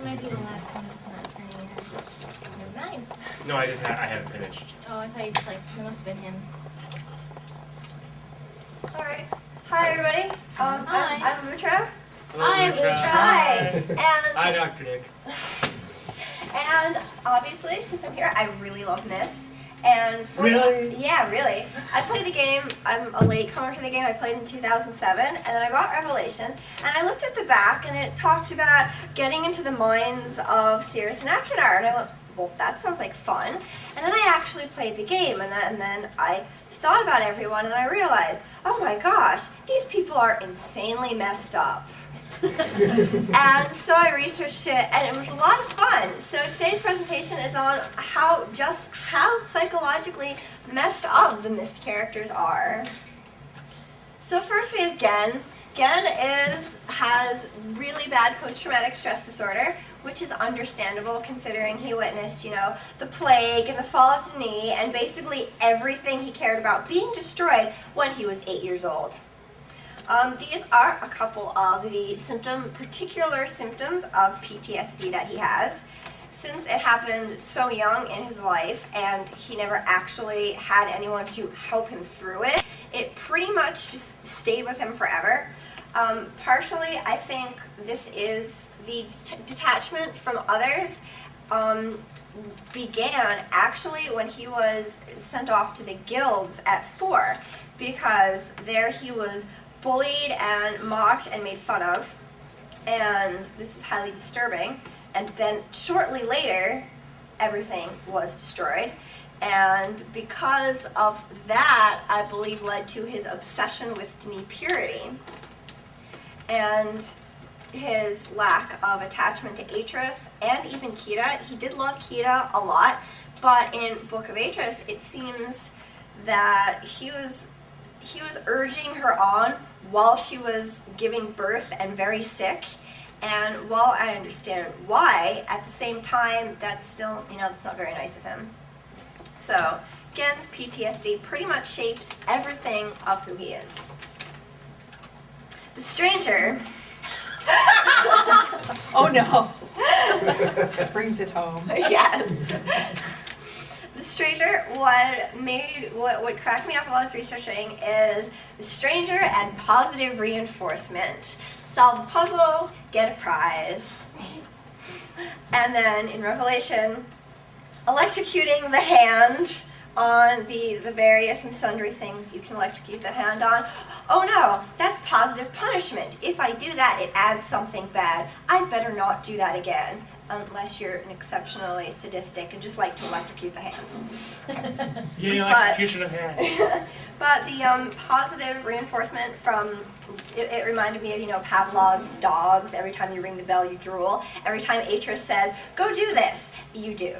That might be the last one that's not turning in. Never mind. No, I haven't finished. Oh, I thought you just like, it must have been him. Alright. Hi, everybody. Hi. I'm Lutra. Hello, Hi, Lutra. Lutra. Hi. Hi, And, Dr. Nick. and obviously, since I'm here, I really love Myst. And Really? Yeah, really. I played the game. I'm a late comer to the game. I played in 2007, and then I bought Revelation. And I looked at the back, and it talked about getting into the minds of Sirius and Akinar. And I went, well, that sounds like fun. And then I actually played the game, and then I thought about everyone, and I realized, oh my gosh, these people are insanely messed up. And so I researched it, and it was a lot of fun. So today's presentation is on how psychologically messed up the Myst characters are. So first we have Gen. Gen has really bad post-traumatic stress disorder, which is understandable considering he witnessed, the plague and the fall of Denis, and basically everything he cared about being destroyed when he was 8 years old. These are a couple of the particular symptoms of PTSD that he has. Since it happened so young in his life and he never actually had anyone to help him through it, it pretty much just stayed with him forever. Partially, I think this is the detachment from others began actually when he was sent off to the guilds at 4, because there he was bullied and mocked and made fun of, and this is highly disturbing. And then shortly later, everything was destroyed, and because of that, I believe led to his obsession with Denis purity and his lack of attachment to Atrus and even Kita. He did love Kita a lot, but in Book of Atrus, it seems that he was urging her on while she was giving birth and very sick. And while I understand why, at the same time, that's still, that's not very nice of him. So, Gen's PTSD pretty much shapes everything of who he is. The Stranger. Oh no. Brings it home. Yes. The Stranger, what cracked me up while I was researching is the Stranger and positive reinforcement. Solve a puzzle, get a prize. And then in Revelation, electrocuting the hand on the various and sundry things you can electrocute the hand on. Oh no, that's positive punishment. If I do that, it adds something bad. I'd better not do that again, unless you're an exceptionally sadistic and just like to electrocute the hand. Yay, electrocution of hand. But the positive reinforcement from, it reminded me of, Pavlov's dogs. Every time you ring the bell, you drool. Every time Atrus says, go do this, you do.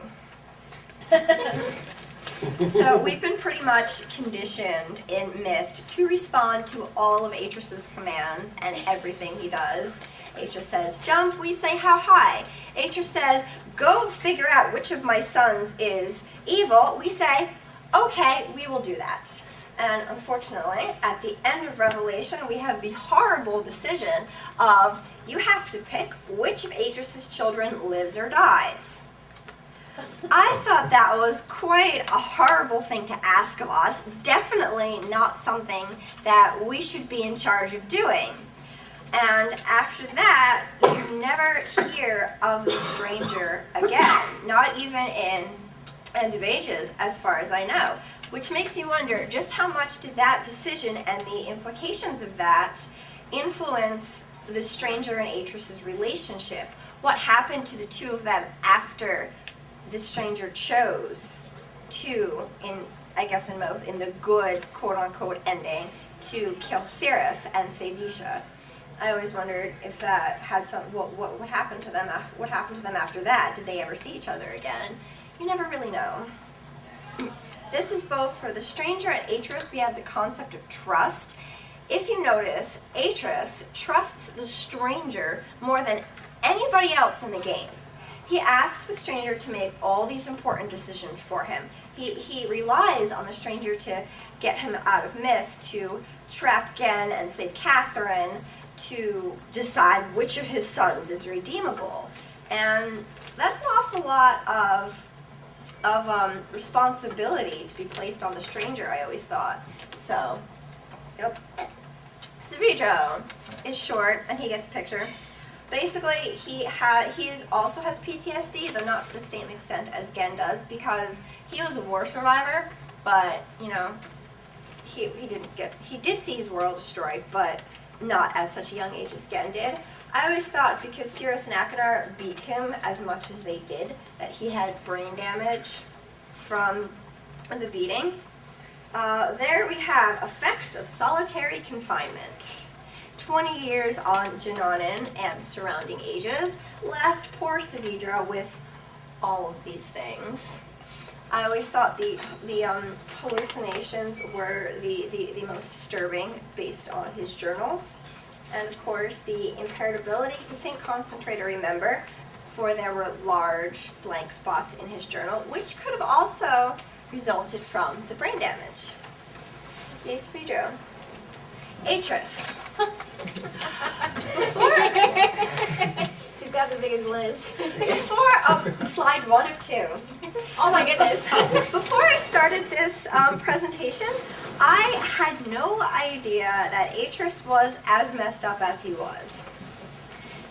So we've been pretty much conditioned in Myst to respond to all of Atrus's commands and everything he does. Atrus says, jump, we say, how high? Atrus says, go figure out which of my sons is evil. We say, okay, we will do that. And unfortunately, at the end of Revelation, we have the horrible decision of, you have to pick which of Atrus's children lives or dies. I thought that was quite a horrible thing to ask of us. Definitely not something that we should be in charge of doing. And after that, you never hear of the Stranger again, not even in End of Ages, as far as I know. Which makes me wonder, just how much did that decision and the implications of that influence the Stranger and Atrus's relationship? What happened to the two of them after the Stranger chose to, in the good, quote-unquote, ending, to kill Sirius and save Yisha? I always wondered if that had what happened to them. What happened to them after that? Did they ever see each other again? You never really know. This is both for the Stranger and Atrus. We have the concept of trust. If you notice, Atrus trusts the Stranger more than anybody else in the game. He asks the Stranger to make all these important decisions for him. He relies on the Stranger to get him out of Myst, to trap Gen and save Catherine, to decide which of his sons is redeemable. And that's an awful lot of responsibility to be placed on the stranger, I always thought. So, yep. Savidro is short, and he gets a picture. Basically, he also has PTSD, though not to the same extent as Gen does, because he was a war survivor, but, you know, he did see his world destroyed, but not at such a young age as Gen did. I always thought because Sirius and Akanar beat him as much as they did, that he had brain damage from the beating. There we have effects of solitary confinement. 20 years on Jananin and surrounding ages left poor Savidra with all of these things. I always thought the hallucinations were the most disturbing based on his journals. And of course, the impaired ability to think, concentrate, or remember, for there were large blank spots in his journal, which could have also resulted from the brain damage. Yes, Pedro. Atrus. She's got the biggest list. Slide 1 of 2. Oh my goodness. Before I started this presentation, I had no idea that Atrus was as messed up as he was.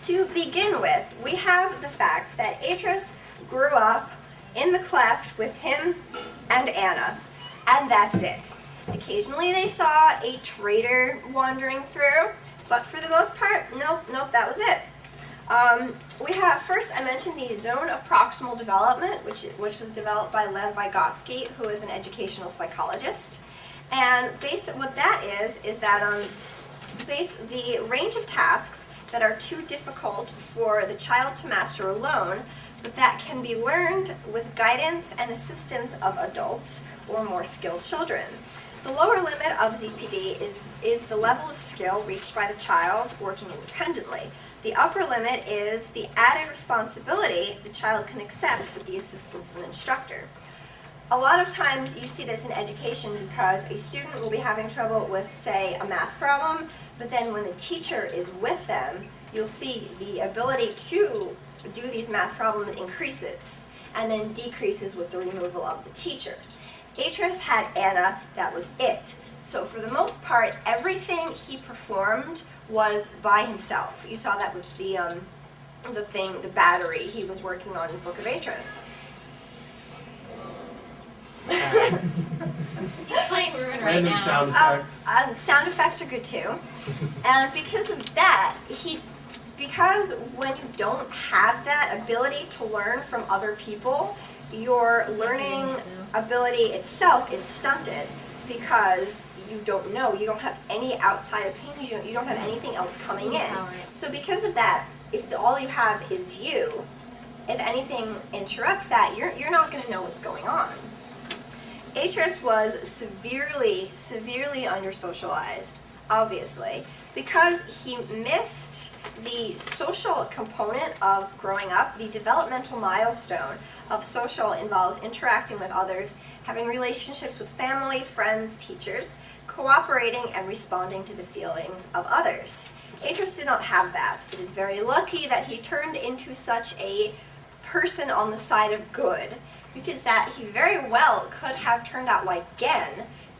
To begin with, we have the fact that Atrus grew up in the cleft with him and Anna, and that's it. Occasionally they saw a traitor wandering through, but for the most part, nope, that was it. We have, first I mentioned the zone of proximal development, which was developed by Lev Vygotsky, who is an educational psychologist. And what that is that the range of tasks that are too difficult for the child to master alone, but that can be learned with guidance and assistance of adults or more skilled children. The lower limit of ZPD is the level of skill reached by the child working independently. The upper limit is the added responsibility the child can accept with the assistance of an instructor. A lot of times you see this in education because a student will be having trouble with, say, a math problem, but then when the teacher is with them, you'll see the ability to do these math problems increases and then decreases with the removal of the teacher. Atrus had Anna, that was it. So for the most part, everything he performed was by himself. You saw that with the battery he was working on in Book of Atrus. He's playing Ruin right Random now. sound effects. Sound effects are good too. And because of that, because when you don't have that ability to learn from other people, your learning ability itself is stunted because you don't know, you don't have any outside opinions, you don't have anything else coming in. So because of that, if all you have is you, if anything interrupts that, you're not going to know what's going on. Atrus was severely under-socialized, obviously, because he missed the social component of growing up. The developmental milestone of social involves interacting with others, having relationships with family, friends, teachers, cooperating and responding to the feelings of others. Atrus did not have that. It is very lucky that he turned into such a person on the side of good, because that he very well could have turned out like Gen,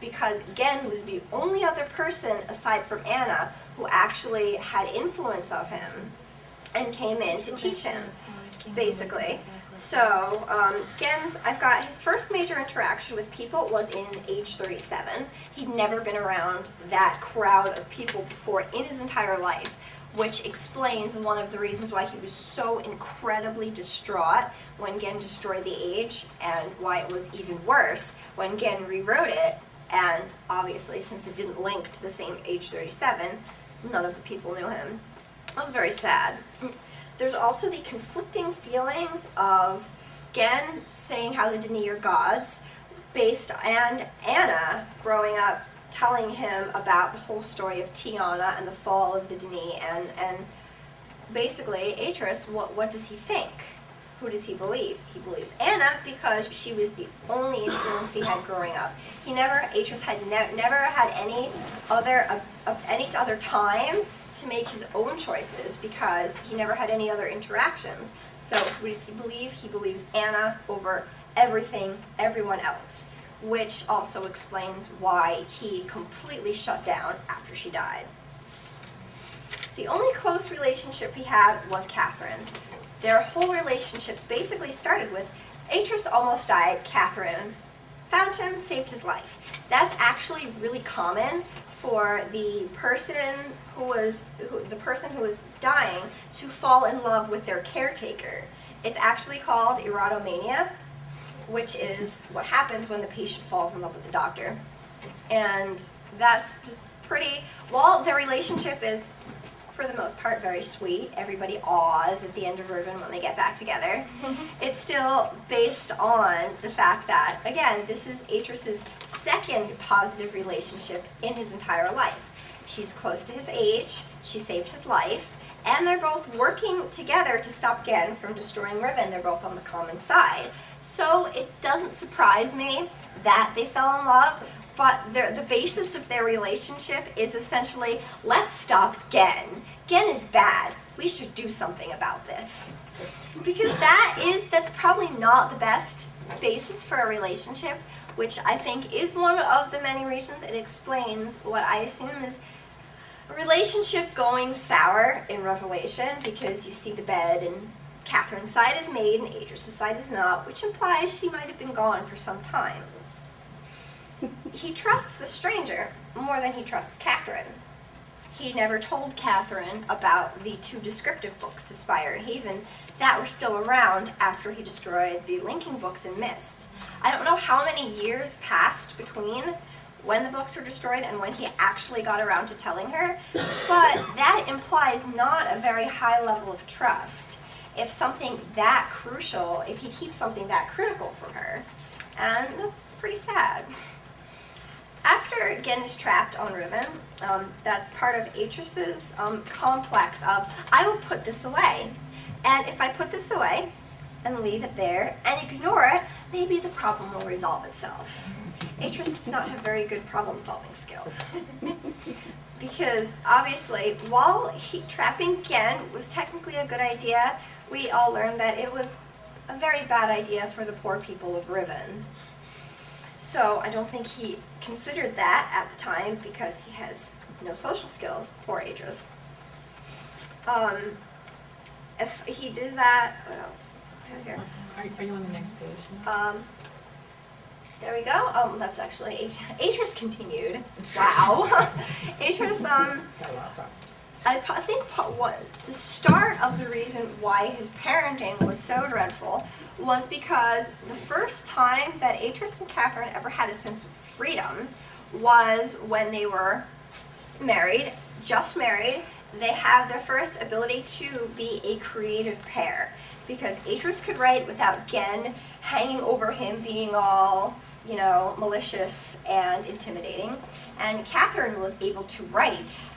because Gen was the only other person aside from Anna who actually had influence of him and came in to teach him, basically. So I've got his first major interaction with people was in age 37. He'd never been around that crowd of people before in his entire life, which explains one of the reasons why he was so incredibly distraught when Gen destroyed the age, and why it was even worse when Gen rewrote it. And obviously, since it didn't link to the same age 37, none of the people knew him. It was very sad. There's also the conflicting feelings of Gen saying how the Dini are gods, and Anna growing up telling him about the whole story of Tiana and the fall of the Dini, and basically Atrus, what does he think? Who does he believe? He believes Anna because she was the only influence he had growing up. Atrus had never had any other time to make his own choices because he never had any other interactions. So what does he believe? He believes Anna over everything, everyone else, which also explains why he completely shut down after she died. The only close relationship he had was Catherine. Their whole relationship basically started with Atrus almost died, Catherine found him, saved his life. That's actually really common for the person who was dying to fall in love with their caretaker. It's actually called erotomania, which is what happens when the patient falls in love with the doctor. And that's just pretty, while their relationship is, for the most part, very sweet. Everybody awes at the end of Riven when they get back together. It's still based on the fact that, again, this is Atrus's second positive relationship in his entire life. She's close to his age, she saved his life, and they're both working together to stop Gen from destroying Riven. They're both on the common side. So it doesn't surprise me that they fell in love, but the basis of their relationship is essentially, let's stop Gen. Gen is bad. We should do something about this. Because that's probably not the best basis for a relationship, which I think is one of the many reasons it explains what I assume is a relationship going sour in Revelation, because you see the bed and Catherine's side is made and Atrus' side is not, which implies she might have been gone for some time. He trusts the stranger more than he trusts Catherine. He never told Catherine about the 2 descriptive books to Spire and Haven that were still around after he destroyed the linking books in Myst. I don't know how many years passed between when the books were destroyed and when he actually got around to telling her, but that implies not a very high level of trust if something that crucial, if he keeps something that critical from her. And that's pretty sad. After Gen is trapped on Riven, that's part of Atrus's complex of, I will put this away. And if I put this away and leave it there and ignore it, maybe the problem will resolve itself. Atrus does not have very good problem-solving skills. Because obviously, while trapping Gen was technically a good idea, we all learned that it was a very bad idea for the poor people of Riven. So I don't think he considered that at the time because he has no social skills, poor Atrus. If he does that, what else? Here. Are you on the next page? There we go. That's actually Atrus continued. Wow. Atrus, I think the start of the reason why his parenting was so dreadful was because the first time that Atrus and Catherine ever had a sense of freedom was when they were married, just married. They had their first ability to be a creative pair because Atrus could write without Gen hanging over him, being all, malicious and intimidating, and Catherine was able to write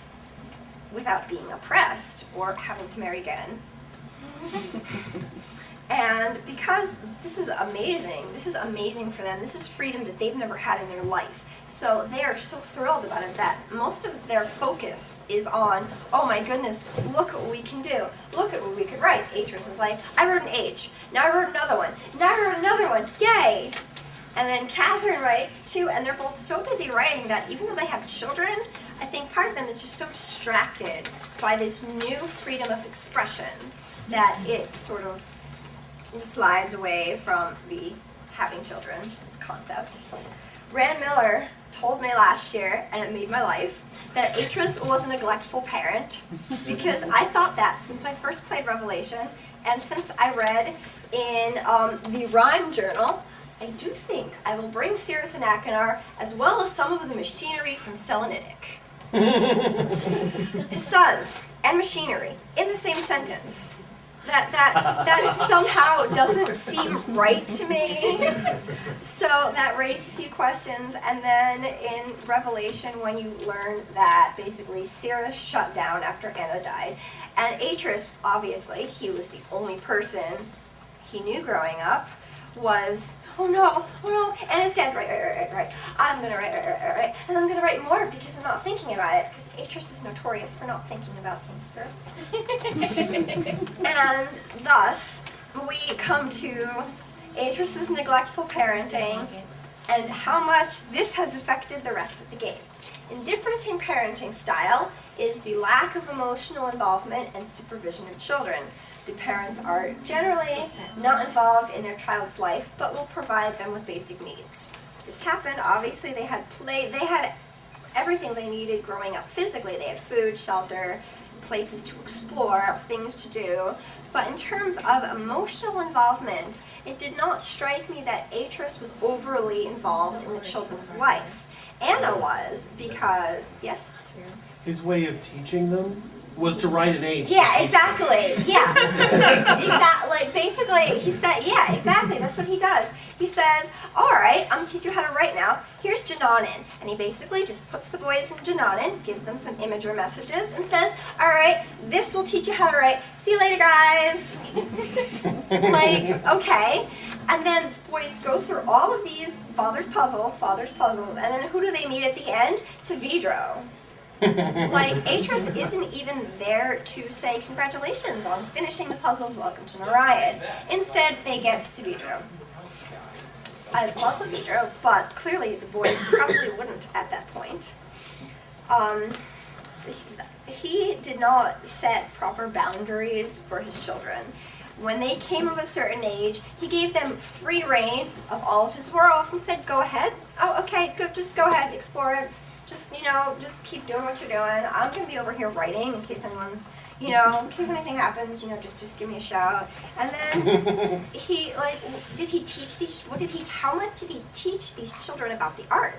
without being oppressed or having to marry Gen. And because this is amazing for them. This is freedom that they've never had in their life. So they are so thrilled about it that most of their focus is on, oh my goodness, look what we can do. Look at what we could write. Atrus is like, I wrote an H. Now I wrote another one. Now I wrote another one. Yay! And then Catherine writes too, and they're both so busy writing that even though they have children, I think part of them is just so distracted by this new freedom of expression that it sort of slides away from the having children concept. Rand Miller told me last year, and it made my life, that Atrus was a neglectful parent because I thought that since I first played Revelation and since I read in the Rhyme Journal, I do think I will bring Cirrus and Achenar as well as some of the machinery from Selenitic. His sons and machinery in the same sentence. That somehow doesn't seem right to me. So that raised a few questions. And then in Revelation, when you learn that basically Cirrus shut down after Anna died, and Atrus, obviously, he was the only person he knew growing up, was, oh no, Anna's dead, right. I'm gonna write, and I'm gonna write more because I'm not thinking about it, because Atrus is notorious for not thinking about things through. And thus, we come to Atrus's neglectful parenting and how much this has affected the rest of the game. Indifferent in parenting style is the lack of emotional involvement and supervision of children. The parents are generally not involved in their child's life, but will provide them with basic needs. This happened, obviously they had everything they needed growing up physically. They had food, shelter, places to explore, things to do. But in terms of emotional involvement, it did not strike me that Atrus was overly involved in the children's life. Anna was, because, yes? His way of teaching them was to write an age. Yeah, exactly. Yeah. Exactly. Basically, he said, yeah, exactly. That's what he does. He says, all right, I'm going to teach you how to write now. Here's Jananin. And he basically just puts the boys in Jananin, gives them some imager messages, and says, all right, this will teach you how to write. See you later, guys. Like, okay. And then boys go through all of these father's puzzles, and then who do they meet at the end? Savidro. Like, Atrus isn't even there to say congratulations on finishing the puzzles, welcome to Narayan. Instead, they get Savidro. I love Savidro, but clearly the boys probably wouldn't at that point. He did not set proper boundaries for his children. When they came of a certain age, he gave them free reign of all of his worlds and said, go ahead. Oh, okay, good, just go ahead, explore it. Just, just keep doing what you're doing. I'm going to be over here writing in case anyone's, in case anything happens, just give me a shout. And then he, did he teach these, how much did he teach these children about the art?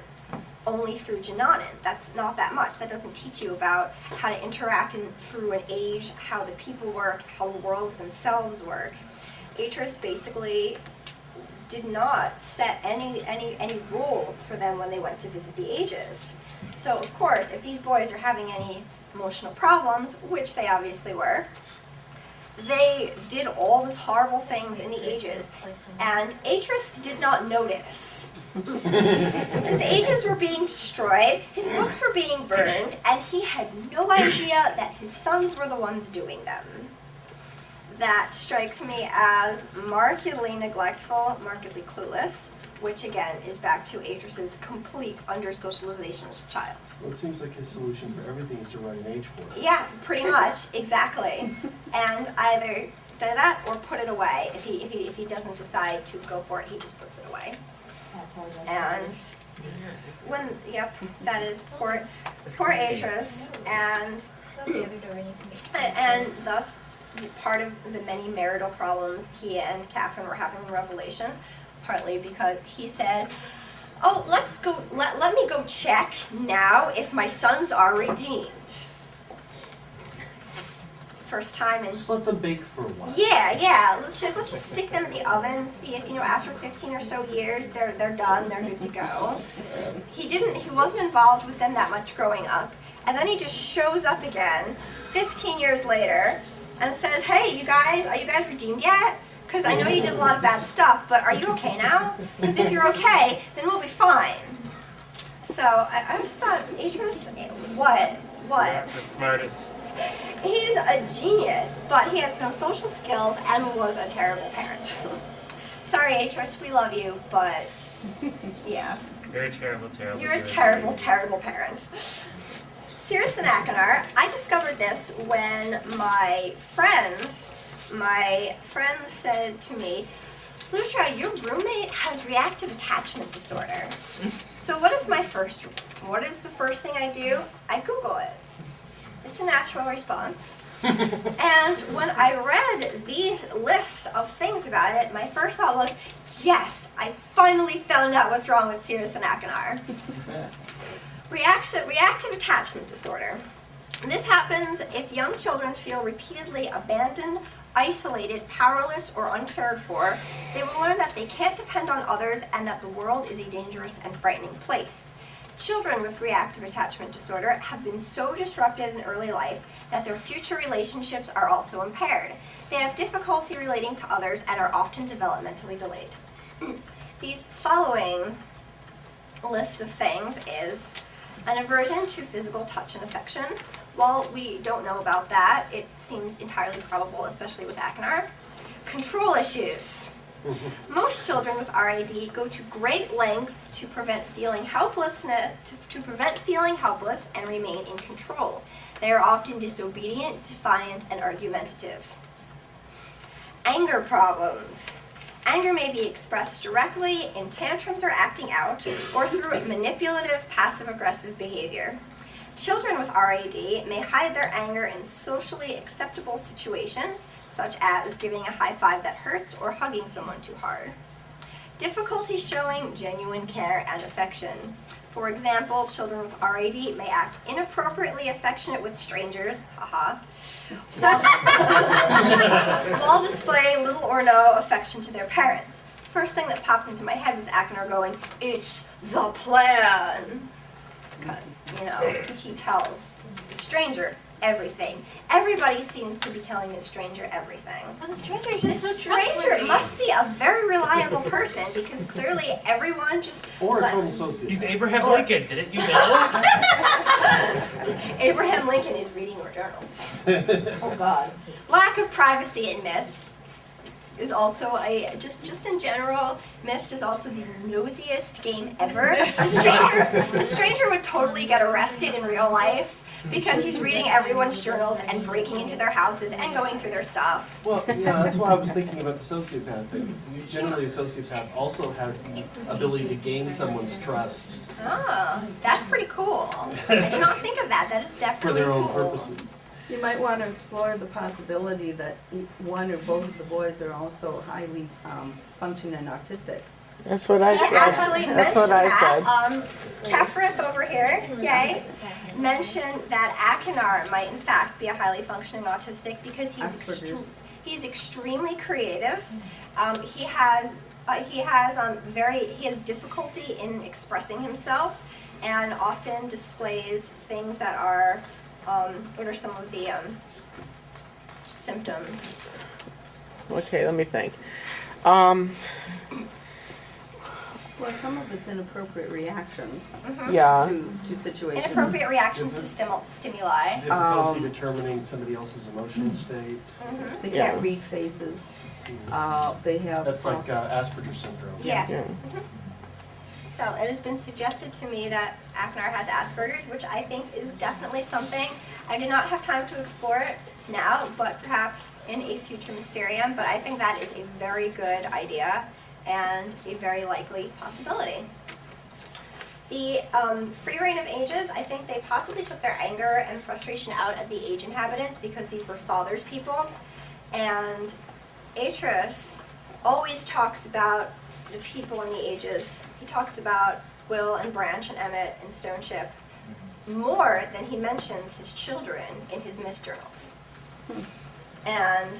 Only through Jananin. That's not that much. That doesn't teach you about how to interact through an age, how the people work, how the worlds themselves work. Atrus basically did not set any rules for them when they went to visit the ages. So, of course, if these boys are having any emotional problems, which they obviously were, they did all these horrible things in the ages, and Atrus did not notice. His ages were being destroyed, his books were being burned, and he had no idea that his sons were the ones doing them. That strikes me as markedly neglectful, markedly clueless, which again is back to Atrus's complete under-socialization as a child. Well, it seems like his solution for everything is to write an age for it. Yeah, pretty much, exactly. And either do that or put it away. If he doesn't decide to go for it, he just puts it away. And when, yep, that is poor Atrus, and thus part of the many marital problems he and Catherine were having in Revelation, partly because he said, oh, let me go check now if my sons are redeemed. First time in... Just let them bake for a while. Yeah, let's just stick them in the oven, see if, after 15 or so years, they're done, they're good to go. He wasn't involved with them that much growing up, and then he just shows up again 15 years later and says, hey, you guys, are you guys redeemed yet? Because I know you did a lot of bad stuff, but are you okay now? Because if you're okay, then we'll be fine. So I just thought, Atrus, what? The smartest. He's a genius, but he has no social skills and was a terrible parent. Sorry, Atrus, we love you, but yeah. You're a terrible. You're a terrible parent. Sirius and Akinar, I discovered this when my friend said to me, Lutra, your roommate has reactive attachment disorder. So what is the first thing I do? I Google it. It's a natural response. And when I read these lists of things about it, my first thought was, yes, I finally found out what's wrong with Sirius and Akinar. Reactive attachment disorder. And this happens if young children feel repeatedly abandoned, isolated, powerless, or uncared for. They will learn that they can't depend on others and that the world is a dangerous and frightening place. Children with reactive attachment disorder have been so disrupted in early life that their future relationships are also impaired. They have difficulty relating to others and are often developmentally delayed. These following list of things is an aversion to physical touch and affection. While we don't know about that, it seems entirely probable, especially with Akinar. Control issues. Most children with RAD go to great lengths to prevent feeling helplessness, to prevent feeling helpless and remain in control. They are often disobedient, defiant, and argumentative. Anger problems. Anger may be expressed directly in tantrums or acting out, or through manipulative, passive-aggressive behavior. Children with RAD may hide their anger in socially acceptable situations, such as giving a high five that hurts or hugging someone too hard. Difficulty showing genuine care and affection. For example, children with RAD may act inappropriately affectionate with strangers, haha, while displaying little or no affection to their parents. First thing that popped into my head was Akinar going, "It's the plan." Because, he tells the stranger everything. Everybody seems to be telling the stranger everything. Well, the stranger is just The so stranger trustworthy. must be a very reliable person because clearly everyone just Or a lets- total sociopath. He's Abraham Lincoln, didn't you know? Abraham Lincoln is reading our journals. Oh, God. Lack of privacy in Myst is also just in general, Myst is also the nosiest game ever. The stranger would totally get arrested in real life because he's reading everyone's journals and breaking into their houses and going through their stuff. Well, yeah, that's why I was thinking about the sociopath thing. Generally, a sociopath also has the ability to gain someone's trust Oh, that's pretty cool. I did not think of that. That is for definitely their own cool. purposes. You might want to explore the possibility that one or both of the boys are also highly functioning autistic. That's what I He said. actually That's what I said. mentioned that. Kefrith over here, yay, mentioned that Akinar might in fact be a highly functioning autistic because Asperger's. he's extremely creative. He has difficulty in expressing himself and often displays things that are what are some of the symptoms? Okay, let me think. Well, some of it's inappropriate reactions Yeah. to situations. Inappropriate reactions to stimuli. Difficulty determining somebody else's emotional state. They Yeah. can't read faces. They have. That's like Asperger's syndrome. Yeah. Yeah. So it has been suggested to me that Akinar has Asperger's, which I think is definitely something. I did not have time to explore it now, but perhaps in a future Mysterium. But I think that is a very good idea and a very likely possibility. The free reign of ages, I think they possibly took their anger and frustration out at the age inhabitants because these were father's people. And Atrus always talks about the people in the ages. He talks about Will and Branch and Emmett and Stoneship more than he mentions his children in his Myst journals. And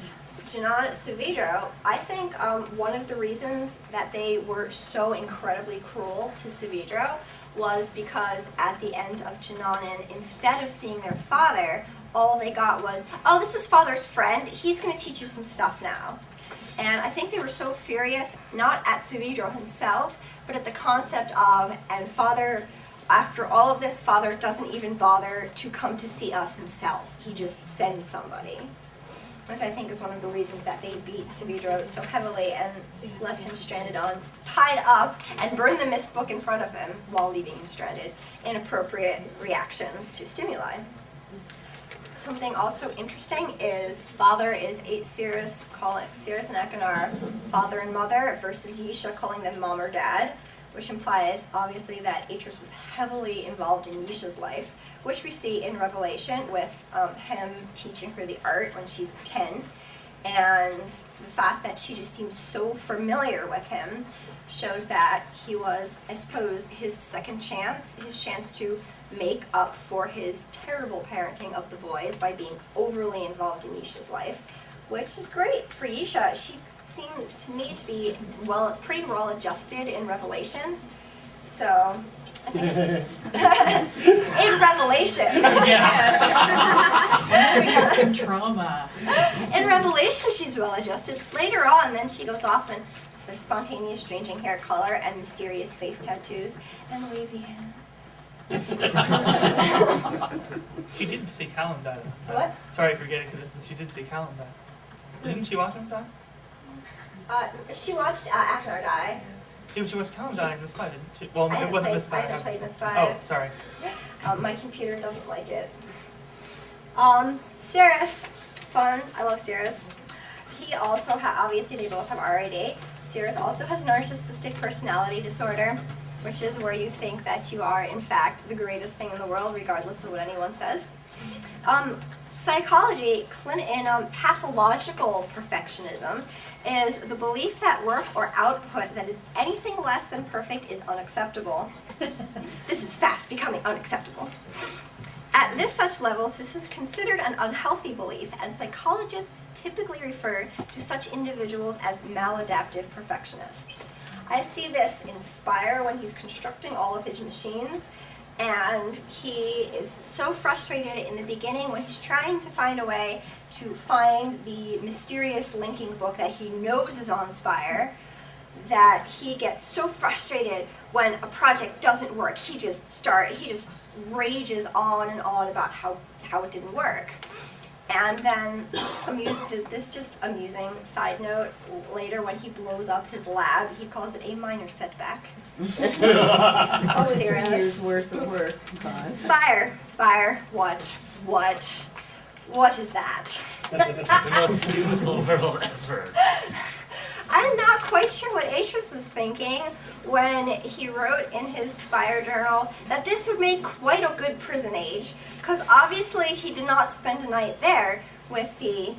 Janan Savidro, I think one of the reasons that they were so incredibly cruel to Savidro was because at the end of Jananan, instead of seeing their father, all they got was, "Oh, this is father's friend. He's going to teach you some stuff now." And I think they were so furious, not at Savidro himself, but at the concept of, and father, after all of this, father doesn't even bother to come to see us himself. He just sends somebody. Which I think is one of the reasons that they beat Savidro so heavily and left him stranded on, tied up, and burned the Myst book in front of him while leaving him stranded. Inappropriate reactions to stimuli. Something also interesting is father is Cirrus and Akinar, father and mother, versus Yisha calling them mom or dad, which implies obviously that Atrus was heavily involved in Yisha's life, which we see in Revelation with him teaching her the art when she's 10, and the fact that she just seems so familiar with him shows that he was, I suppose, his second chance, his chance to make up for his terrible parenting of the boys by being overly involved in Yisha's life, which is great for Yisha. She seems to me to be pretty well adjusted in Revelation, so I think it's in Revelation. We have some trauma. In Revelation, she's well adjusted. Later on, then she goes off and there's spontaneous changing hair color and mysterious face tattoos and wavy hands. She did see Callum die. What? Sorry for getting, because she did see Callum die. Didn't she watch him die? She watched Aknar die. Yeah, she was Calendine in Miss 5, didn't she? Well, I it wasn't Miss 5. I haven't played Myst 5. Oh, sorry. My computer doesn't like it. Cirrus, fun. I love Cirrus. He also obviously they both have RAD. Cirrus also has narcissistic personality disorder, which is where you think that you are, in fact, the greatest thing in the world, regardless of what anyone says. Psychology, in pathological perfectionism, is the belief that work or output that is anything less than perfect is unacceptable. This is fast becoming unacceptable. At such levels, this is considered an unhealthy belief, and psychologists typically refer to such individuals as maladaptive perfectionists. I see this in Spire when he's constructing all of his machines, and he is so frustrated in the beginning when he's trying to find a way to find the mysterious linking book that he knows is on Spire, that he gets so frustrated when a project doesn't work. He just rages on and on about how it didn't work. And then, this just amusing side note, later when he blows up his lab, he calls it a minor setback. Oh, serious. 3 years worth of work. God. Spire, what is that? The most beautiful world ever. I'm not quite sure what Atrus was thinking when he wrote in his Spire journal that this would make quite a good prison age, because obviously he did not spend a night there with the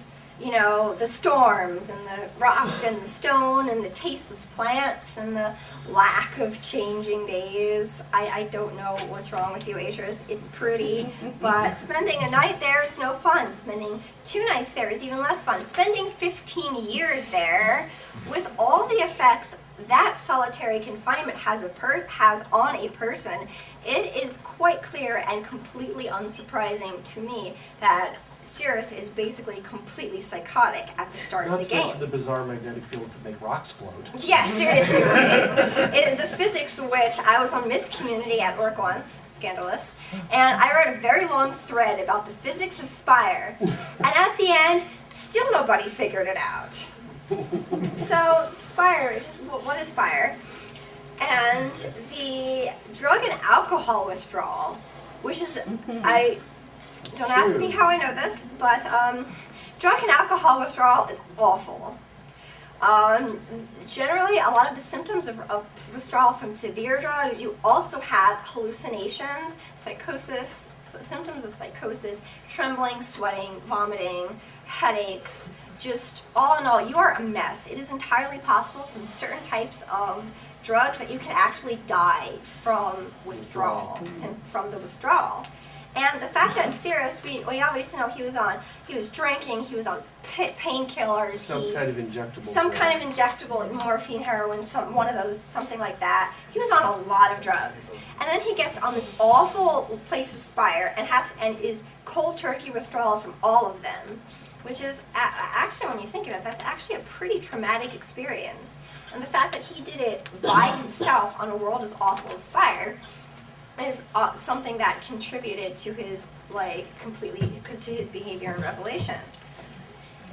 storms and the rock and the stone and the tasteless plants and the lack of changing days. I don't know what's wrong with you, Atrus. It's pretty, but spending a night there is no fun. Spending 2 nights there is even less fun. Spending 15 years there, with all the effects that solitary confinement has on a person, it is quite clear and completely unsurprising to me that Cirrus is basically completely psychotic at the start of the game. Not to mention the bizarre magnetic fields that make rocks float. Yeah, seriously. The physics, which I was on Myst community at work once, scandalous, and I wrote a very long thread about the physics of Spire, and at the end, still nobody figured it out. So Spire, what is Spire? And the drug and alcohol withdrawal, which is, don't ask me how I know this, but drug and alcohol withdrawal is awful. Generally, a lot of the symptoms of withdrawal from severe drugs, you also have hallucinations, psychosis, symptoms of psychosis, trembling, sweating, vomiting, headaches, just all in all, you are a mess. It is entirely possible from certain types of drugs that you can actually die from withdrawal, from the withdrawal. And the fact that Cirrus, we obviously know he was drinking, he was on painkillers. Some kind of injectable. Some kind of injectable, morphine, heroin, one of those, something like that. He was on a lot of drugs. And then he gets on this awful place of Spire and is cold turkey withdrawal from all of them, which is, actually when you think of it, that's actually a pretty traumatic experience. And the fact that he did it by himself on a world as awful as Spire is something that contributed to his to his behavior and revelation.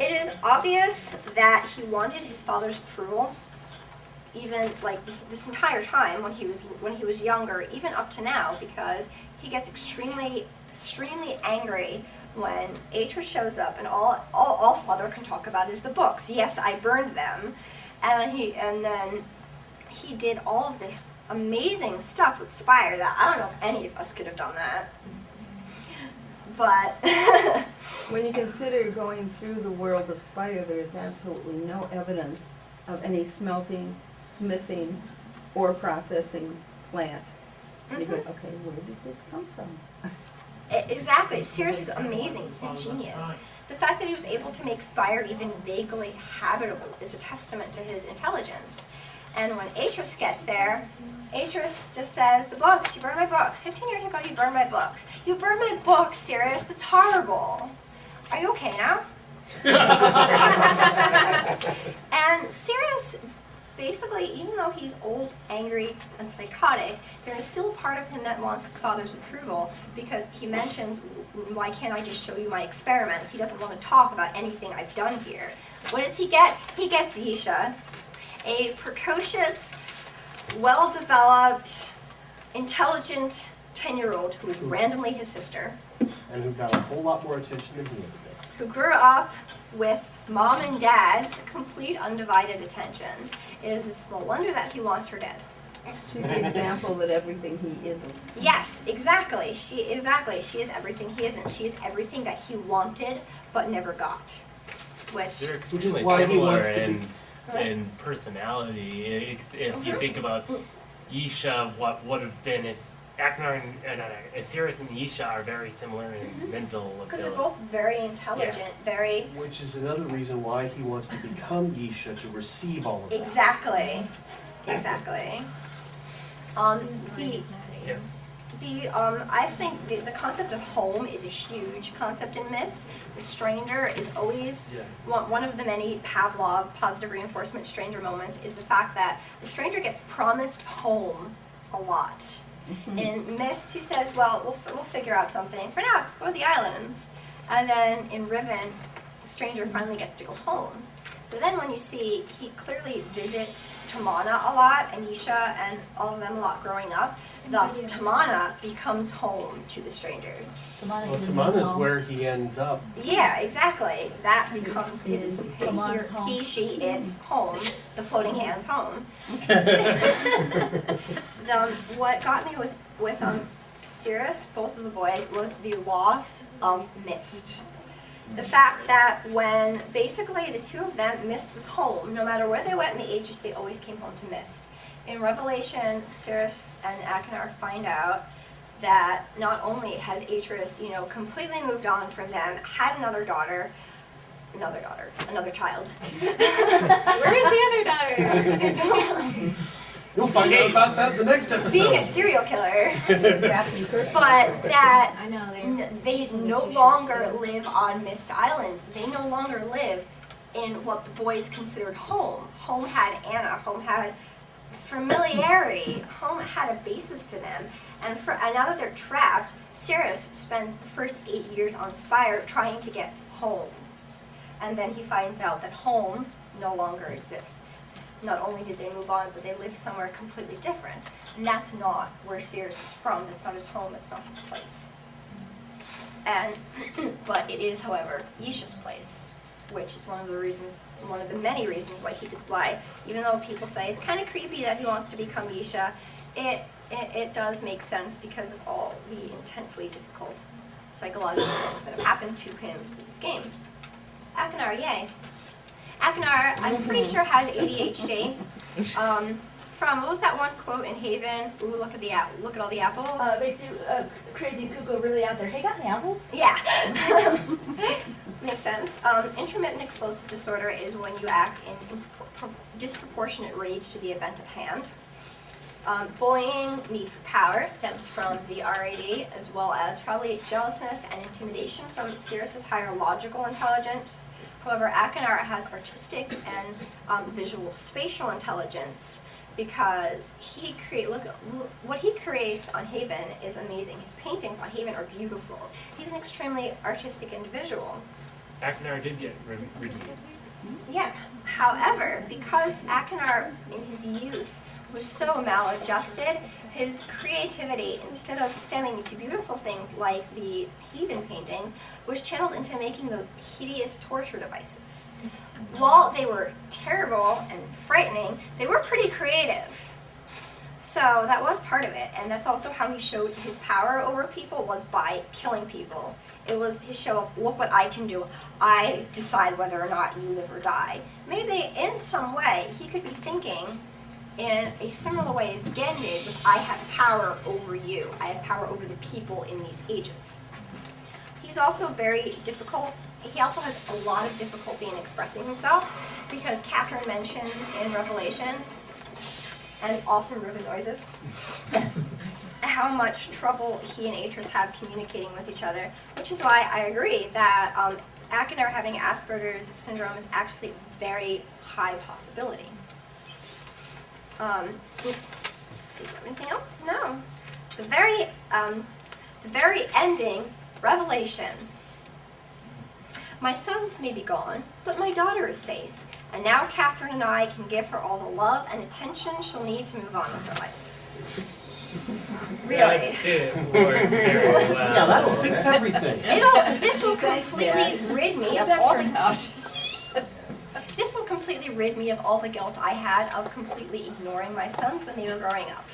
It is obvious that he wanted his father's approval, even this entire time when he was younger, even up to now, because he gets extremely angry when Atrus shows up, and all father can talk about is the books. Yes, I burned them, and then he did all of this amazing stuff with Spire that I don't know if any of us could have done that. But when you consider going through the world of Spire, there is absolutely no evidence of any smelting, smithing, or processing plant. And you go, okay, where did this come from? Exactly. Cirrus is amazing. He's a genius. The fact that he was able to make Spire even vaguely habitable is a testament to his intelligence. And when Atrus gets there, Atrus just says, the books, you burned my books. 15 years ago, you burned my books. You burned my books, Cirrus. That's horrible. Are you okay now? And Cirrus, basically, even though he's old, angry, and psychotic, there is still a part of him that wants his father's approval, because he mentions why can't I just show you my experiments? He doesn't want to talk about anything I've done here. What does he get? He gets Yisha, a precocious, well-developed, intelligent 10-year-old who is randomly his sister, And who got a whole lot more attention than he ever did. who grew up with mom and dad's complete undivided attention. It is a small wonder that he wants her dead. She's the example that everything he isn't. Yes, exactly. She is everything he isn't. She is everything that he wanted but never got. Which They're extremely why he similar wants to be- in personality. If you think about Yisha, what would have been if Aknar and Sirius and Yisha are very similar in mental because they're ability. both very intelligent, very Which is another reason why he wants to become Yisha, to receive all of that. exactly. I think the concept of home is a huge concept in Myst. The stranger is always one of the many Pavlov positive reinforcement stranger moments is the fact that the stranger gets promised home a lot. In Myst, she says, well, we'll figure out something. For now, explore the islands. And then in Riven, the stranger finally gets to go home. But then when you see, he clearly visits Tamana a lot, and Yisha, and all of them a lot growing up. Thus, Tamana becomes home to the stranger. Well, Tamana's where he ends up. Yeah, exactly. That becomes his he, she, it's home, the floating hands home. What got me with Sirius, both of the boys, was the loss of Myst. The fact that when basically the two of them, Myst was home, no matter where they went in the ages, they always came home to Myst. In Revelation, Sirius and Aknar find out that not only has Atrus, completely moved on from them, had another child. Where's the other daughter? You'll find out about that in the next episode. Being a serial killer. But that I know they no longer live on Myst Island. They no longer live in what the boys considered home. Home had Anna. Home had familiarity. Home had a basis to them. And now that they're trapped, Sirius spent the first 8 years on Spire trying to get home. And then he finds out that home no longer exists. Not only did they move on, but they live somewhere completely different. And that's not where Sirius is from. That's not his home. That's not his place. But it is, however, Yisha's place, which is one of the many reasons why even though people say it's kind of creepy that he wants to become Yisha, it does make sense because of all the intensely difficult psychological things that have happened to him in this game. Aknar, yay. Aknar, I'm pretty sure has ADHD. From, what was that one quote in Haven? Ooh, look at all the apples. Makes you crazy cuckoo really out there. Hey, got any apples? Yeah. Makes sense. Intermittent explosive disorder is when you act in disproportionate rage to the event at hand. Bullying, need for power, stems from the RAD, as well as probably jealousness and intimidation from Sirius's higher logical intelligence. However, Aknar has artistic and visual spatial intelligence because what he creates on Haven is amazing. His paintings on Haven are beautiful. He's an extremely artistic individual. Aknar did get redeemed. Yeah. However, because Aknar in his youth was so maladjusted, his creativity, instead of stemming to beautiful things like the Haven paintings, was channeled into making those hideous torture devices. While they were terrible and frightening, they were pretty creative. So that was part of it, and that's also how he showed his power over people, was by killing people. It was his show of, look what I can do. I decide whether or not you live or die. Maybe in some way he could be thinking in a similar way as Gen did with, I have power over you. I have power over the people in these ages. He's also very difficult. He also has a lot of difficulty in expressing himself because Catherine mentions in Revelation, and awesome Riven noises, how much trouble he and Atrus have communicating with each other, which is why I agree that Aknar having Asperger's syndrome is actually a very high possibility. Let's see, anything else? No. The very ending Revelation. My sons may be gone, but my daughter is safe. And now Catherine and I can give her all the love and attention she'll need to move on with her life. Really? That did work very well. Yeah, that'll fix everything. This will completely rid me of all the... This will completely rid me of all the guilt I had of completely ignoring my sons when they were growing up.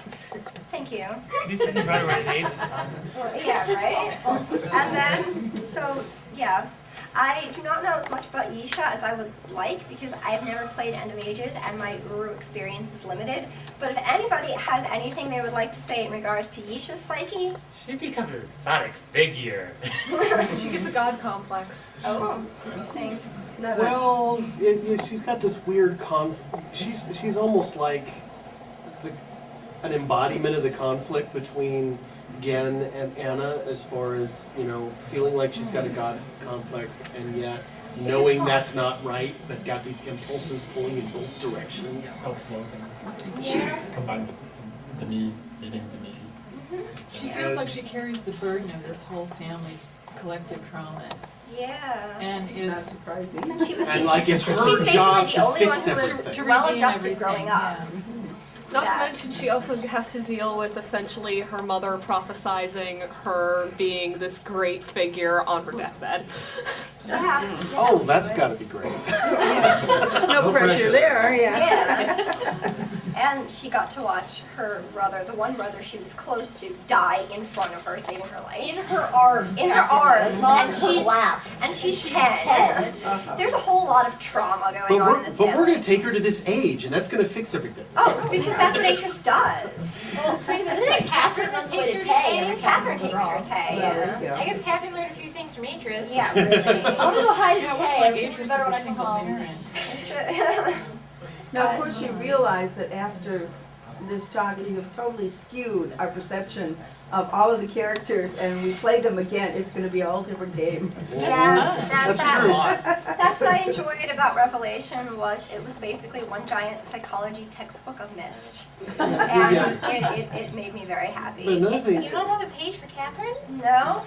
Thank you. You said you're right around age this time. Yeah, right? And then, so, yeah. I do not know as much about Yisha as I would like because I have never played End of Ages and my Uru experience is limited. But if anybody has anything they would like to say in regards to Yisha's psyche... She becomes a Sonic figure. She gets a god complex. Oh, interesting. Well, she's got this weird she's almost like an embodiment of the conflict between Gen and Anna as far as, feeling like she's got a god complex and yet knowing that's not right, but got these impulses pulling in both directions. Self-loathing. Yes. Combined with the me eating the me. She feels like she carries the burden of this whole family's collective traumas. Yeah. And Not is surprising. Since she was And like it's her she's job basically the to only one fix who was everything. well-adjusted growing up. Yeah. Not to Yeah. mention, she also has to deal with essentially her mother prophesizing her being this great figure on her deathbed. Yeah. Oh, that's got to be great. No pressure there, yeah. Yeah. And she got to watch her brother, the one brother she was close to, die in front of her, saving her life. In her arms. In her arms. Wow. And she's 10. There's a whole lot of trauma going on in this But we're family. going to take her to this age, and that's going to fix everything. Oh, because that's what Atrus does. Well, think of it Isn't this it way, Catherine that takes her to Tay? Catherine takes her Tay. Well, there you go. I guess Catherine learned a few things from Atrus. Yeah, really. I want to go hide Yeah, in it was Tay. like It's Atrus better when was I a come single home. parent. Now, of course, you realize that after this talk, you have totally skewed our perception of all of the characters, and we play them again, it's going to be a whole different game. Yeah, That's true. That's what I enjoyed about Revelation was it was basically one giant psychology textbook of Myst. And it made me very But happy. another thing, You don't have a page for Catherine? No,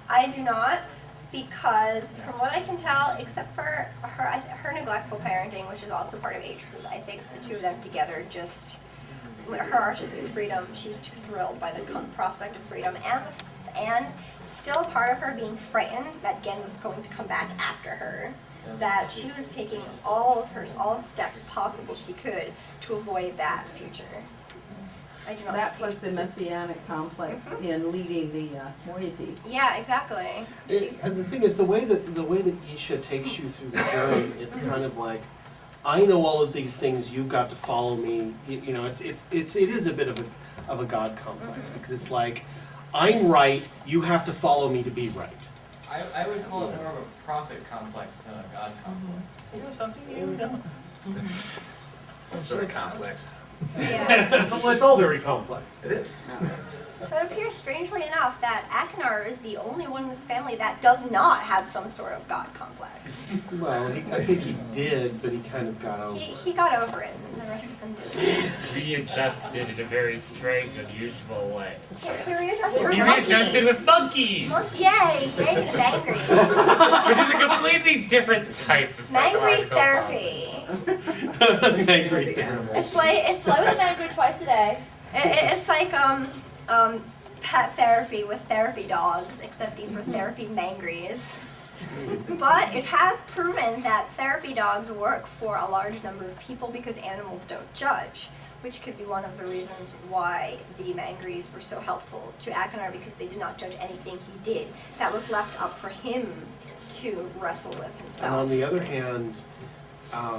I do not, because from what I can tell, except for her neglectful parenting, which is also part of Atrus's, I think the two of them together just, her artistic freedom, she was too thrilled by the prospect of freedom, and still part of her being frightened that Gen was going to come back after her, that she was taking all steps possible she could to avoid that future. I do not That plus the messianic complex in leading the moiety. Yeah, exactly. and the thing is, the way that Isha takes you through the journey, it's kind of like, I know all of these things. You've got to follow me. It is a bit of a God complex because it's like, I'm right. You have to follow me to be right. I would call it more of a prophet complex than a God complex. You know something you don't. That's sort of complex. Yeah. Well, it's all very complex. It is. So it appears, strangely enough, that Akinar is the only one in this family that does not have some sort of God complex. Well, I think he did, but he kind of got over it. He got over it, and the rest of them didn't. Readjusted in a very strange, unusual way. He readjusted with He readjusted monkeys. with monkeys! Yay! Yay to the Mangry. Which is a completely different type of Mangry psychological therapy. Angry therapy. It's like I was angry twice a day. it's like pet therapy with therapy dogs, except these were therapy mangries. But it has proven that therapy dogs work for a large number of people because animals don't judge, which could be one of the reasons why the mangries were so helpful to Akinar, because they did not judge anything he did. That was left up for him to wrestle with himself. And on the other hand,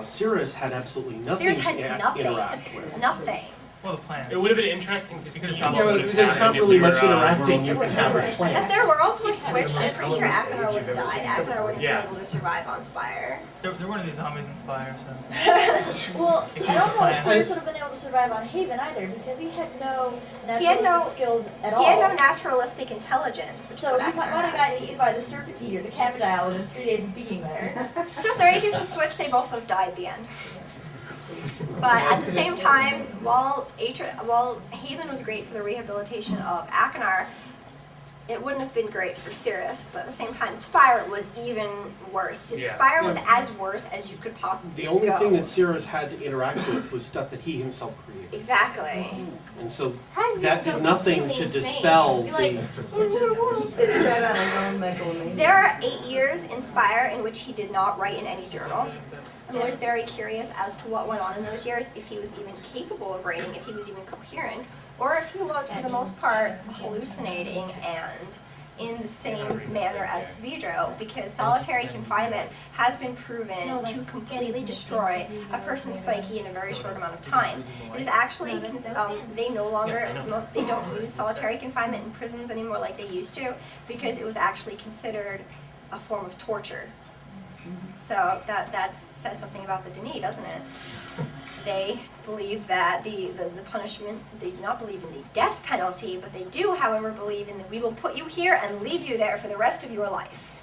Cirrus had absolutely nothing Cirrus to had nothing. interact with. Nothing. Well, the plan. It would have been interesting to see could've what Yeah, would but have there's happened not if really we were, much interacting you world can have with If plants. their worlds were switched, I'm pretty sure Akinar would have died. Akinar wouldn't Yeah. have been able to survive on Spire. There weren't any zombies in Spire, so. Well, If I you don't know plan- if Cyrus would have been able to survive on Haven either, because he had no He had no- naturalistic skills at all. He had no naturalistic intelligence, which So is he what might Akinar have had. gotten eaten by the serpent eater, the Camodile, within 3 days of being there. So if their ages were switched, they both would have died at the end. But at the same time, while Haven was great for the rehabilitation of Akinar, it wouldn't have been great for Cirrus, but at the same time, Spire was even worse. Yeah. Spire was as worse as you could possibly The only go. thing that Cirrus had to interact with was stuff that he himself created. Exactly. And so How does that he go did nothing completely to insane? dispel Be like, It's fed on his own megalomania. There are 8 years in Spire in which he did not write in any journal. I'm always very curious as to what went on in those years, if he was even capable of writing, if he was even coherent, or if he was, for the most part, hallucinating and in the same manner as Svidro, because solitary confinement has been proven to completely destroy a person's psyche in a very short amount of time. It is actually, they no longer, they don't use solitary confinement in prisons anymore like they used to, because it was actually considered a form of torture. So that says something about the Denis, doesn't it? They believe that the punishment, they do not believe in the death penalty, but they do, however, believe in that we will put you here and leave you there for the rest of your life.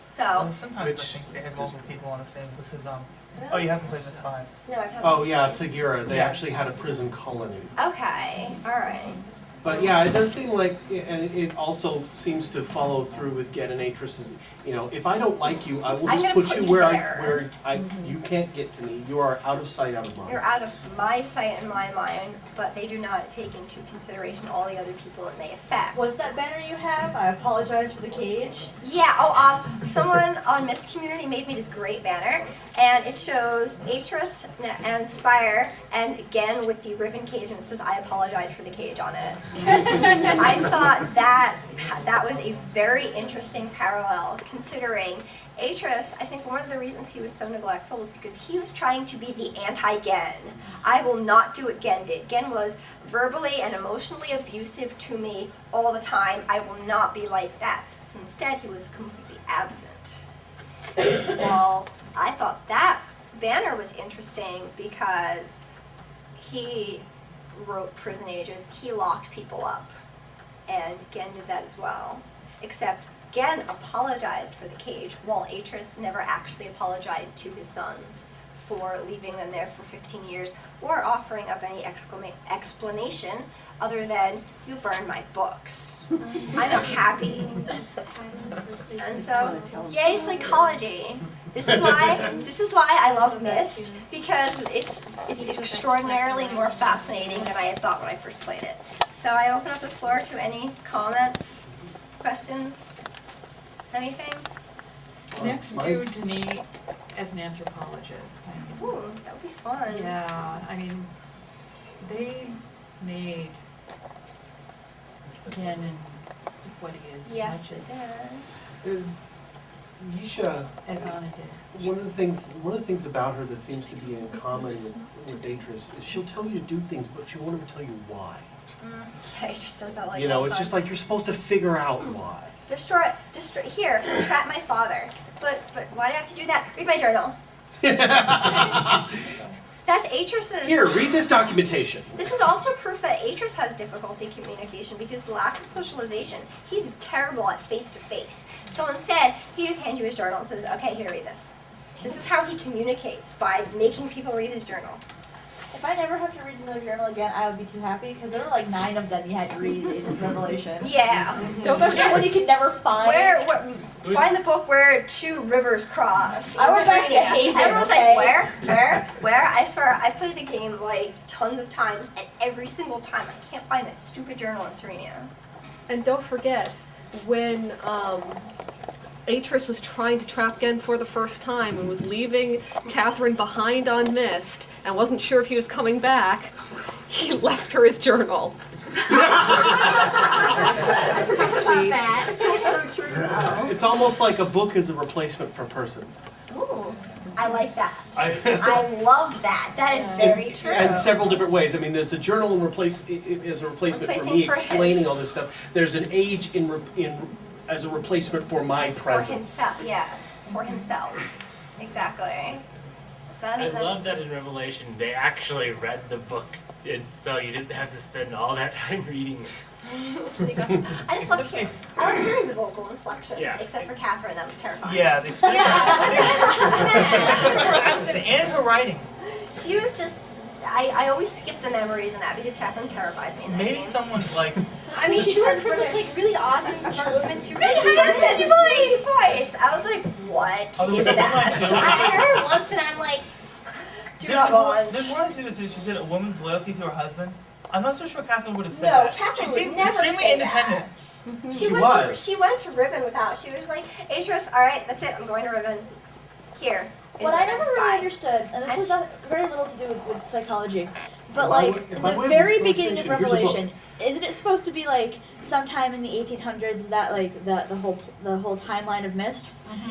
So, Sometimes I think they had multiple people on the thing because, oh, you haven't played Myst 5. no, I've had Oh yeah, Tagira, they Yeah. actually had a prison colony. okay, all right. But yeah, it does seem like, and it also seems to follow through with Gen and Atrus. You know, if I don't like you, I will I'm just gonna put you put where you there. you can't get to me. You are out of sight, out of mind. You're out of my sight and my mind, but they do not take into consideration all the other people it may affect. What's that banner you have? I apologize for the cage. Yeah, someone on Myst community made me this great banner, and it shows Atrus and Spire, and again with the ribbon cage, and it says, I apologize for the cage on it. I thought that was a very interesting parallel, considering Atrus, I think one of the reasons he was so neglectful was because he was trying to be the anti-Gen. I will not do what Gen did. Gen was verbally and emotionally abusive to me all the time. I will not be like that. So instead, he was completely absent. Well, I thought that banner was interesting because he wrote prison ages. He locked people up. And Gen did that as well. Except Gen apologized for the cage, while Atrus never actually apologized to his sons for leaving them there for 15 years or offering up any explanation other than, you burned my books. I'm not happy. And so, yay psychology. This is why I love Myst, because it's extraordinarily more fascinating than I had thought when I first played it. So I open up the floor to any comments, questions, anything? Next to Denis as an anthropologist. Ooh, that would be fun. Yeah, I mean, they made Gen and what he is Yes, as much it did. Yisha, as Anna did. one of the things about her that seems to be in common with Atrus is she'll tell you to do things, but she won't ever tell you why. Yeah, he just does that like You know, all the it's just time. like you're supposed to figure out why. Destroy, here, trap my father. But why do I have to do that? Read my journal. That's Atrus's. Here, read this documentation. This is also proof that Atrus has difficulty communication because the lack of socialization. He's terrible at face-to-face. So instead, he just hands you his journal and says, okay, here, read this. This is how he communicates, by making people read his journal. If I never have to read another journal again, I would be too happy because there were like 9 of them you had to read in Revelation. Yeah. Don't remember one you could never find. Find the book where 2 rivers cross. I went back to Haven, Everyone's okay? like, where? I swear, I played the game like tons of times, and every single time I can't find that stupid journal in Serenia. And don't forget, when Atrus was trying to trap Gen for the first time and was leaving Catherine behind on Myst and wasn't sure if he was coming back, he left her his journal. I forgot about that. That's so true. It's almost like a book is a replacement for a person. Ooh, I like that. I love that. That is very true. And several different ways. I mean, there's the journal as a replacement for Replacing me for explaining his. all this stuff. There's an age as a replacement for my presence. For himself, yes. For himself. Exactly. I love that in Revelation they actually read the book, and so you didn't have to spend all that time reading it. I just loved hearing. I loved hearing the vocal inflections, Yeah. except for Catherine. That was terrifying. Yeah, they spent her accent and her writing. She was just I always skip the memories in that because Catherine terrifies me in that Maybe game. someone's like, I mean, she went from this like really awesome smart woman to She really has that voice. I was like, what Oh, is the- that? I heard her once and I'm like, Do not want. There's more to this. She said a woman's loyalty to her husband. I'm not so sure Catherine would have said No, that. Catherine She would seemed never extremely say that. independent. She went to Ribbon without. She was like, Atrus, all right, that's it. I'm going to Ribbon. Here. is What I Ribbon. never really Bye. understood, and this has not very little to do with psychology, but By like way- in by the way of very this beginning of illustration, here's a book. Revelation, isn't it supposed to be like sometime in the 1800s that like the whole timeline of Myst?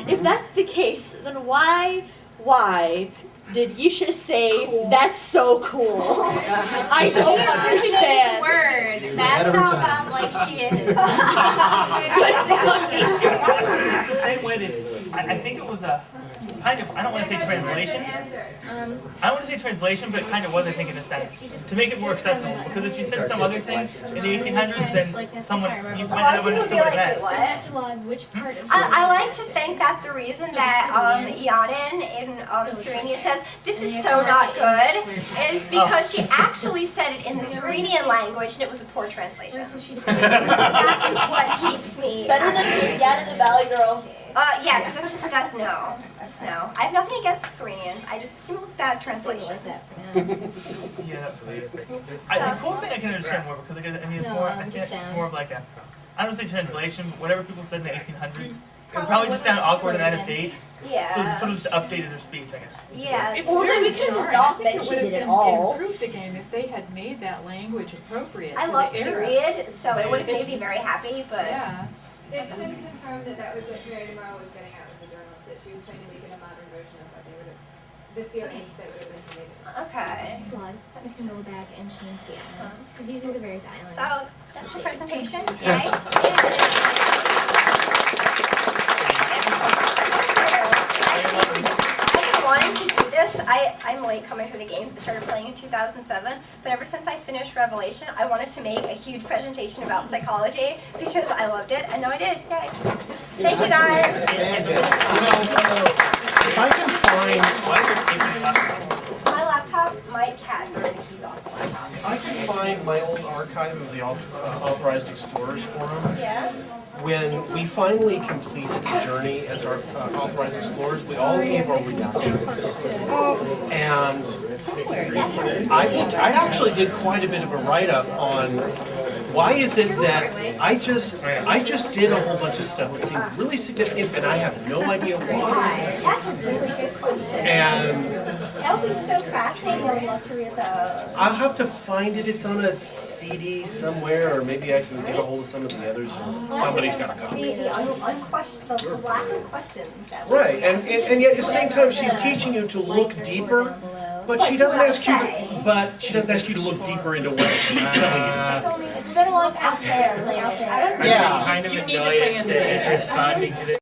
If that's the case, then why did Yisha say that's so cool? I don't understand. word. That's how godlike she is. It's the same way that I think it was a kind of, I don't want to say translation. I don't want to say translation, but it kind of was, I think, in a sense, to make it more accessible. Because if you said some other things in the 1800s, then someone, you might not have understood what it meant. Which part is I like to think that the reason that Yanin in Serenia says this is so not good is because she actually said it in the Serenian language and it was a poor translation. That's what keeps me. Better than Yan and the Valley Girl. Yeah, because that's no. Just no. I have nothing against the Serenians. I just assume it was bad translation. Yeah, the cool thing I can understand more because I mean it's more, it's more of like a, I don't say translation, but whatever people said in the 1800s, it would probably just sound awkward and out of date. Yeah. So it's sort of just updated their speech, I guess. Yeah. It's Or very we could jarring. not I think it mention would have it at been all. improved the game if they had made that language appropriate I to love the era. period, so it would have made me very happy, but Yeah. It's been confirmed that that was what Mary Tomorrow was getting at with the journals, that she was trying to make it a modern version of what they would have, the feeling that would have been conveyed. okay. That makes go back and change the island. Because these are the various islands. So, that's my presentation. Yay. I've been wanting to do this. I'm late coming to the game. I started playing in 2007, but ever since I finished Revelation, I wanted to make a huge presentation about psychology because I loved it, and now I did. Yay. Thank you guys. If I can find, My laptop, my cat threw the keys off the laptop. I can find my old archive of the Authorized Explorers Forum. Yeah? When we finally completed the journey as our Authorized Explorers, we all gave our reactions. And I actually did quite a bit of a write-up on why is it that I just did a whole bunch of stuff that seemed really significant and I have no idea why. That's a really good question. And that would be so fascinating. I would love to read those. I'll have to find it. It's on a CD somewhere, or maybe I can get a hold of some of the others. Somebody's got a copy. The lack of questions. That Right, and yet at the same time, she's teaching you to look deeper, but she doesn't ask you. She doesn't ask you to look deeper into what she's telling you. It's been a long time out there. Yeah. I'm kind of annoyed at Atrus responding to this.